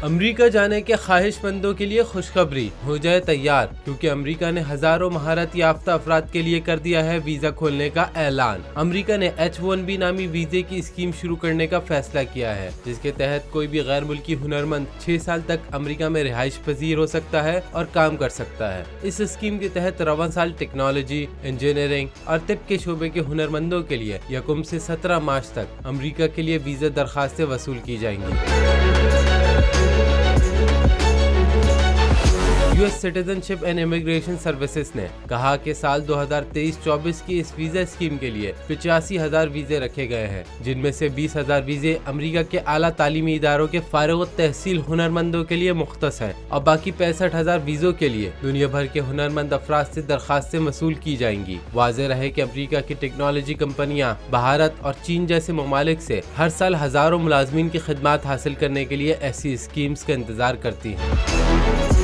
امریکہ جانے کے خواہش مندوں کے لیے خوشخبری، ہو جائے تیار کیونکہ امریکہ نے ہزاروں مہارت یافتہ افراد کے لیے کر دیا ہے ویزا کھولنے کا اعلان۔ امریکہ نے H-1B نامی ویزے کی اسکیم شروع کرنے کا فیصلہ کیا ہے، جس کے تحت کوئی بھی غیر ملکی ہنرمند 6 سال تک امریکہ میں رہائش پذیر ہو سکتا ہے اور کام کر سکتا ہے۔ اس اسکیم کے تحت رواں سال ٹیکنالوجی، انجینئرنگ اور طب کے شعبے کے ہنرمندوں کے لیے 1 سے 17 مارچ تک امریکہ کے لیے ویزا درخواستیں وصول کی جائیں گی۔ US citizenship and immigration services نے کہا کہ سال 2023-24 کی اس ویزا اسکیم کے لیے 85,000 ویزے رکھے گئے ہیں، جن میں سے 20,000 ویزے امریکہ کے اعلیٰ تعلیمی اداروں کے فارغ التحصیل ہنرمندوں کے لیے مختص ہیں اور باقی 65,000 ویزوں کے لیے دنیا بھر کے ہنرمند افراد سے درخواستیں وصول کی جائیں گی۔ واضح رہے کہ امریکہ کی ٹیکنالوجی کمپنیاں بھارت اور چین جیسے ممالک سے ہر سال ہزاروں ملازمین کی خدمات حاصل کرنے کے لیے ایسی اسکیمز کا انتظار کرتی ہیں۔